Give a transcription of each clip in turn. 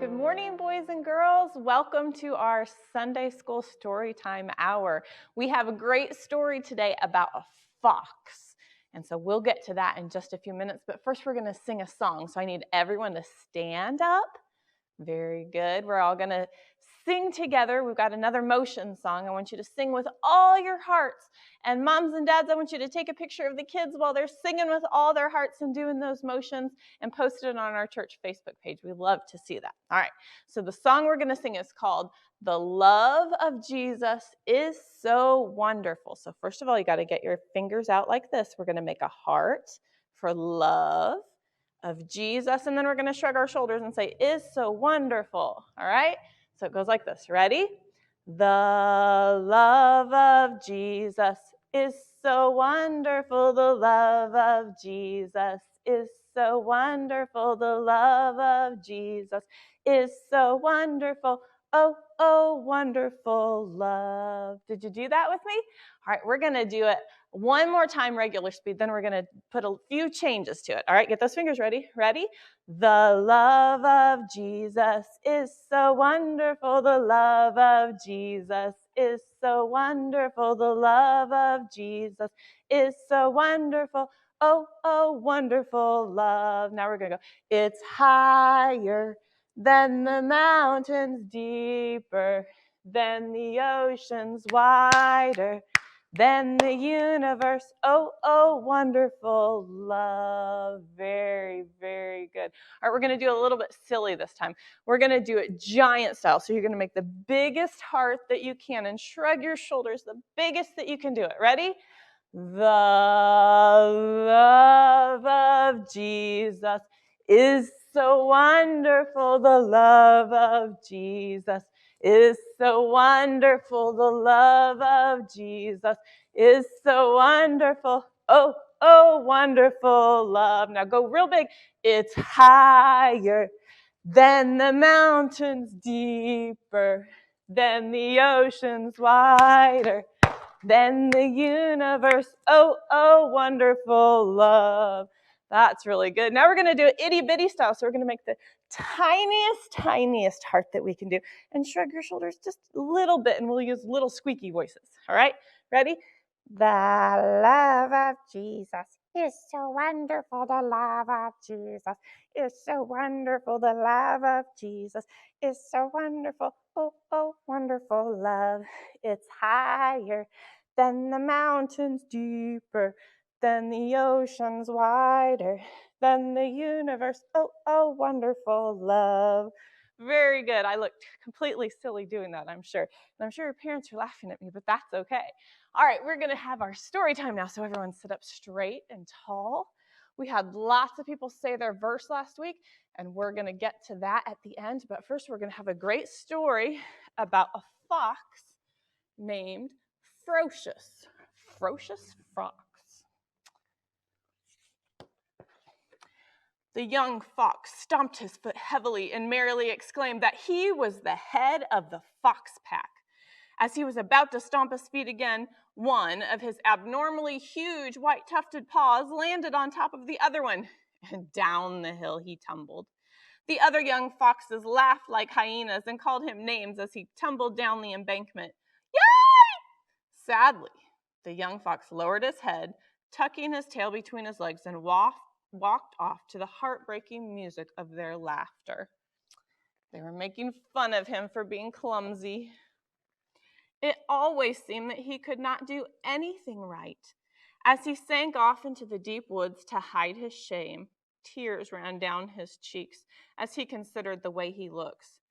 Good morning, boys and girls. Welcome to our Sunday School Storytime Hour. We have a great story today about a fox. And so we'll get to that in just a few minutes. But first, we're going to sing a song. So I need everyone to stand up. Very good. We're all going to sing together. We've got another motion song. I want you to sing with all your hearts. And moms and dads, I want you to take a picture of the kids while they're singing with all their hearts and doing those motions and post it on our church Facebook page. We love to see that. All right. So the song we're going to sing is called "The Love of Jesus is So Wonderful." So first of all, you got to get your fingers out like this. We're going to make a heart for love of Jesus, and then we're going to shrug our shoulders and say, "Is so wonderful." All right? So it goes like this. Ready? The love of Jesus is so wonderful. The love of Jesus is so wonderful. The love of Jesus is so wonderful. Oh, oh, wonderful love. Did you do that with me? All right, we're going to do it one more time, regular speed. Then we're going to put a few changes to it. All right, get those fingers ready. Ready? The love of Jesus is so wonderful. The love of Jesus is so wonderful. The love of Jesus is so wonderful. Oh, oh, wonderful love. Now we're going to go. It's higher than the mountains, deeper than the oceans, wider than the universe. Oh, oh, wonderful love. Very, very good. All right, we're going to do a little bit silly this time. We're going to do it giant style. So you're going to make the biggest heart that you can and shrug your shoulders the biggest that you can do it. Ready? The love of Jesus is so wonderful. The love of Jesus is so wonderful. The love of Jesus is so wonderful. Oh, oh, wonderful love. Now go real big. It's higher than the mountains, deeper than the oceans, wider than the universe. Oh, oh, wonderful love. That's really good. Now we're going to do it itty bitty style. So we're going to make the tiniest heart that we can do and shrug your shoulders just a little bit, and we'll use little squeaky voices. All right? Ready? The love of Jesus is so wonderful. The love of Jesus is so wonderful. The love of Jesus is so wonderful. Oh, oh, wonderful love. It's higher than the mountains, deeper than the oceans, wider than the universe. Oh, oh, wonderful love. Very good. I looked completely silly doing that, I'm sure. And I'm sure your parents are laughing at me, but that's okay. All right, we're going to have our story time now, so everyone sit up straight and tall. We had lots of people say their verse last week, and we're going to get to that at the end. But first, we're going to have a great story about a fox named Ferocious. Ferocious fox. The young fox stomped his foot heavily and merrily exclaimed that he was the head of the fox pack. As he was about to stomp his feet again, one of his abnormally huge white tufted paws landed on top of the other one, and down the hill he tumbled. The other young foxes laughed like hyenas and called him names as he tumbled down the embankment. Yay! Sadly, the young fox lowered his head, tucking his tail between his legs, and walked off to the heartbreaking music of their laughter. They were making fun of him for being clumsy. It always seemed that he could not do anything right. As he sank off into the deep woods to hide his shame, tears ran down his cheeks as he considered the way he looks.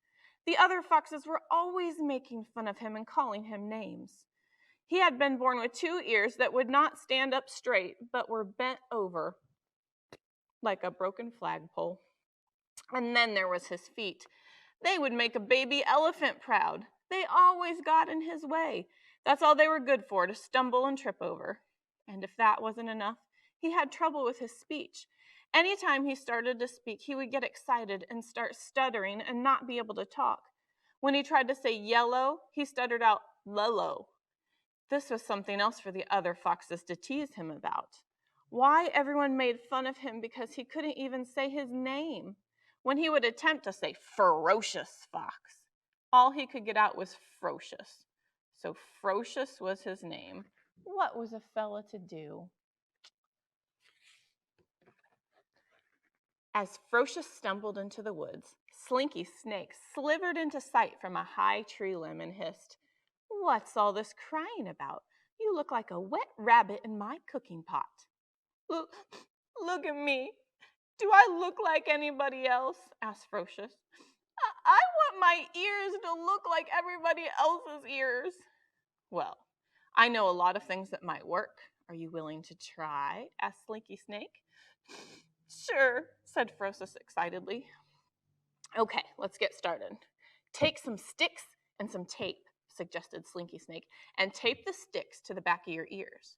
The other foxes were always making fun of him and calling him names. He had been born with 2 ears that would not stand up straight, but were bent over like a broken flagpole. And then there was his feet. They would make a baby elephant proud. They always got in his way. That's all they were good for, to stumble and trip over. And if that wasn't enough, he had trouble with his speech. Anytime he started to speak, he would get excited and start stuttering and not be able to talk. When he tried to say yellow, he stuttered out lolo. This was something else for the other foxes to tease him about. Why everyone made fun of him because he couldn't even say his name. When he would attempt to say ferocious fox, all he could get out was Frocious. So Frocious was his name. What was a fella to do? As Frocious stumbled into the woods, Slinky Snake slithered into sight from a high tree limb and hissed, "What's all this crying about? You look like a wet rabbit in my cooking pot." Look, look at me. Do I look like anybody else? Asked Frocious. I want my ears to look like everybody else's ears. Well, I know a lot of things that might work. Are you willing to try? Asked Slinky Snake. Sure, said Frocious excitedly. Okay, let's get started. Take some sticks and some tape, suggested Slinky Snake, and tape the sticks to the back of your ears.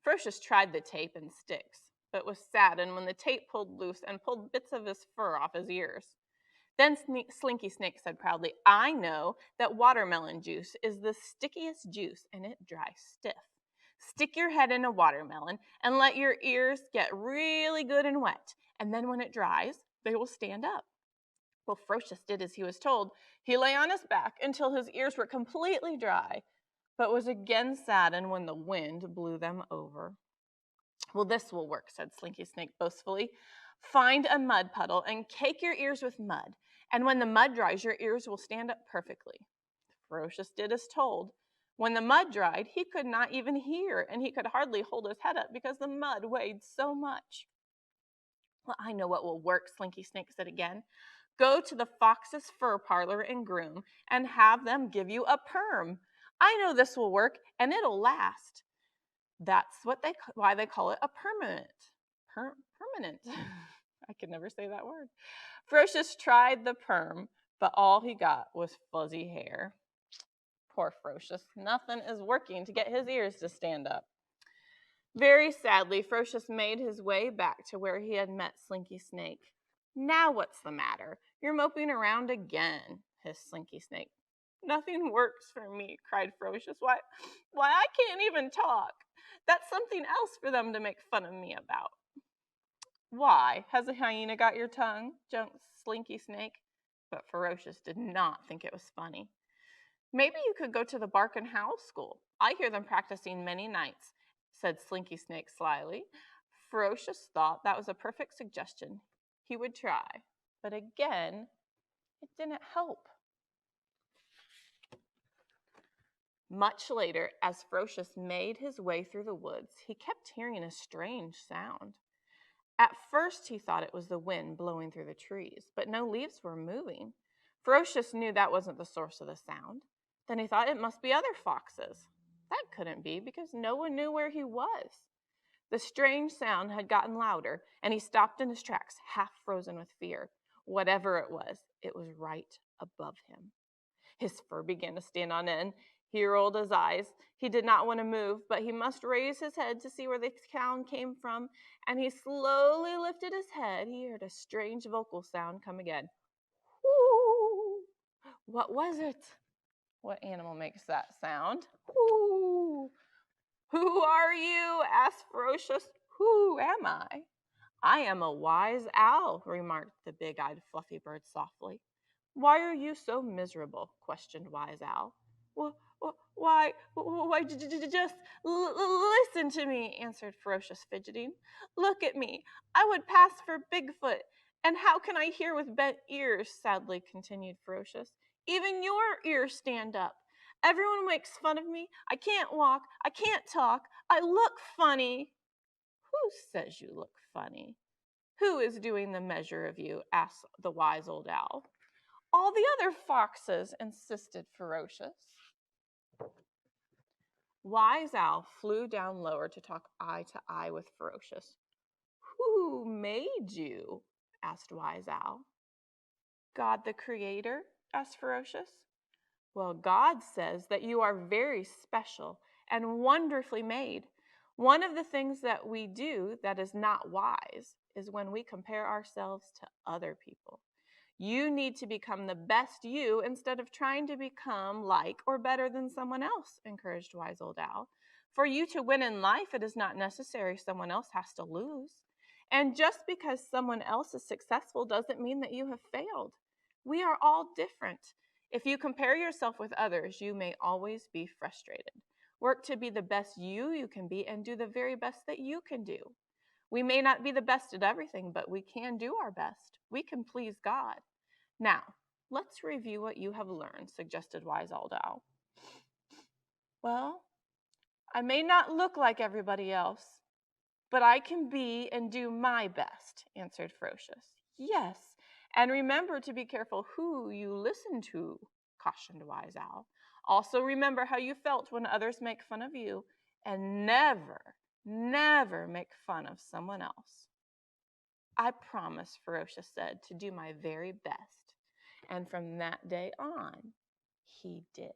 Frocious tried the tape and sticks, but was saddened when the tape pulled loose and pulled bits of his fur off his ears. Then Slinky Snake said proudly, I know that watermelon juice is the stickiest juice and it dries stiff. Stick your head in a watermelon and let your ears get really good and wet, and then when it dries, they will stand up. Well, Frocious did as he was told. He lay on his back until his ears were completely dry, but was again saddened when the wind blew them over. Well, this will work, said Slinky Snake boastfully. Find a mud puddle and cake your ears with mud, and when the mud dries, your ears will stand up perfectly. Frocious did as told. When the mud dried, he could not even hear, and he could hardly hold his head up because the mud weighed so much. Well, I know what will work, Slinky Snake said again. Go to the fox's fur parlor and groom and have them give you a perm. I know this will work, and it'll last. That's why they call it a permanent. Permanent. I could never say that word. Frocious tried the perm, but all he got was fuzzy hair. Poor Frocious. Nothing is working to get his ears to stand up. Very sadly, Frocious made his way back to where he had met Slinky Snake. Now what's the matter? You're moping around again, hissed Slinky Snake. Nothing works for me, cried Frocious. Why, I can't even talk. That's something else for them to make fun of me about. Why, has a hyena got your tongue? Joked Slinky Snake. But Frocious did not think it was funny. Maybe you could go to the bark and howl school. I hear them practicing many nights, said Slinky Snake slyly. Frocious thought that was a perfect suggestion. He would try, but again, it didn't help. Much later, as Frocious made his way through the woods, he kept hearing a strange sound. At first, he thought it was the wind blowing through the trees, but no leaves were moving. Frocious knew that wasn't the source of the sound. Then he thought it must be other foxes. That couldn't be because no one knew where he was. The strange sound had gotten louder, and he stopped in his tracks, half frozen with fear. Whatever it was right above him. His fur began to stand on end. He rolled his eyes. He did not want to move, but he must raise his head to see where the sound came from, and he slowly lifted his head. He heard a strange vocal sound come again. Whoo! What was it? What animal makes that sound? Whoo! Who are you? Asked Frocious. Who am I? I am a wise owl, remarked the big-eyed fluffy bird softly. Why are you so miserable? Questioned Wise Owl. Why, just listen to me, answered Ferocious, fidgeting. Look at me. I would pass for Bigfoot. And how can I hear with bent ears? Sadly continued Ferocious. Even your ears stand up. Everyone makes fun of me. I can't walk. I can't talk. I look funny. Who says you look funny? Who is doing the measure of you? Asked the wise old owl. All the other foxes, insisted Ferocious. Wise Owl flew down lower to talk eye to eye with Ferocious. Who made you? Asked Wise Owl. God the Creator? Asked Ferocious. Well, God says that you are very special and wonderfully made. One of the things that we do that is not wise is when we compare ourselves to other people. You need to become the best you instead of trying to become like or better than someone else, encouraged Wise Old Owl. For you to win in life, it is not necessary someone else has to lose. And just because someone else is successful doesn't mean that you have failed. We are all different. If you compare yourself with others, you may always be frustrated. Work to be the best you can be and do the very best that you can do. We may not be the best at everything, but we can do our best. We can please God. Now, let's review what you have learned, suggested Wise Old Owl. Well, I may not look like everybody else, but I can be and do my best, answered Ferocious. Yes, and remember to be careful who you listen to, cautioned Wise Owl. Also remember how you felt when others make fun of you, and never make fun of someone else. I promise, Ferocious said, to do my very best. And from that day on, he did.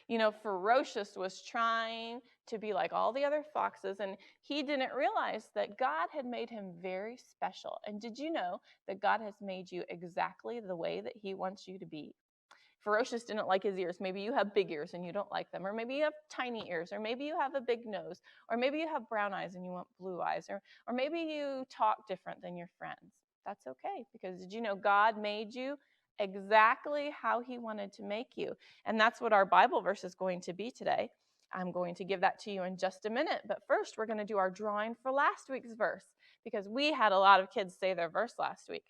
You know, Ferocious was trying to be like all the other foxes, and he didn't realize that God had made him very special. And did you know that God has made you exactly the way that he wants you to be? Ferocious didn't like his ears. Maybe you have big ears and you don't like them, or maybe you have tiny ears, or maybe you have a big nose, or maybe you have brown eyes and you want blue eyes, or maybe you talk different than your friends. That's okay, because did you know God made you exactly how he wanted to make you? And that's what our Bible verse is going to be today. I'm going to give that to you in just a minute, but first we're going to do our drawing for last week's verse, because we had a lot of kids say their verse last week.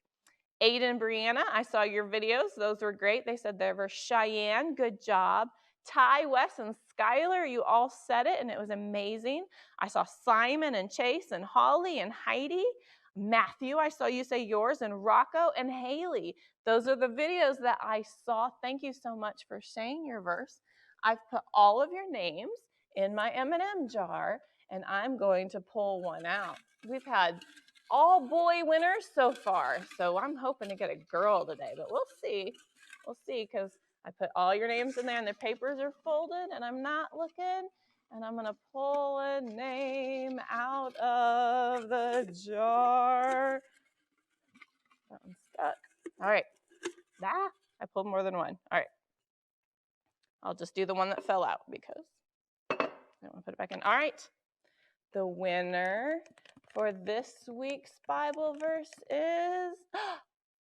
Aiden, Brianna, I saw your videos. Those were great. They said they were Cheyenne. Good job. Ty, Wes, and Skylar, you all said it, and it was amazing. I saw Simon and Chase and Holly and Heidi. Matthew, I saw you say yours, and Rocco and Haley. Those are the videos that I saw. Thank you so much for saying your verse. I've put all of your names in my M&M jar, and I'm going to pull one out. We've had all boy winners so far, so I'm hoping to get a girl today, but we'll see. We'll see, because I put all your names in there and the papers are folded and I'm not looking, and I'm gonna pull a name out of the jar. That one's stuck. All right. I pulled more than one. All right. I'll just do the one that fell out because I don't want to put it back in. All right. The winner for this week's Bible verse is,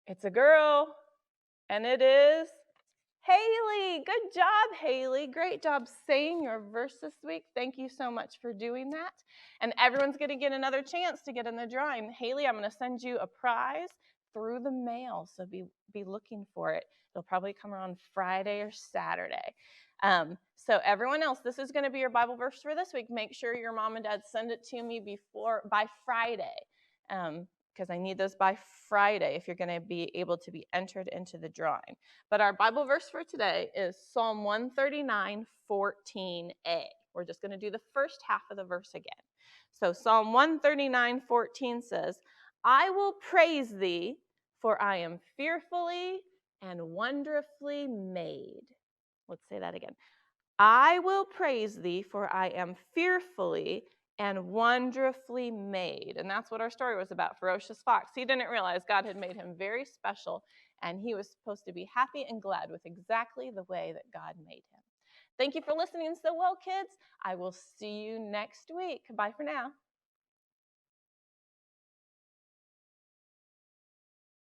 it's a girl, and it is Haley. Good job, Haley. Great job saying your verse this week. Thank you so much for doing that. And everyone's going to get another chance to get in the drawing. Haley, I'm going to send you a prize through the mail, so be looking for it. It'll probably come around Friday or Saturday. So everyone else, this is going to be your Bible verse for this week. Make sure your mom and dad send it to me by Friday, because I need those by Friday if you're going to be able to be entered into the drawing. But our Bible verse for today is Psalm 139, 14a. We're just going to do the first half of the verse again. So Psalm 139, 14 says, I will praise thee, for I am fearfully and wonderfully made. Let's say that again. I will praise thee, for I am fearfully and wonderfully made. And that's what our story was about. Ferocious Fox. He didn't realize God had made him very special, and he was supposed to be happy and glad with exactly the way that God made him. Thank you for listening so well, kids. I will see you next week. Bye for now.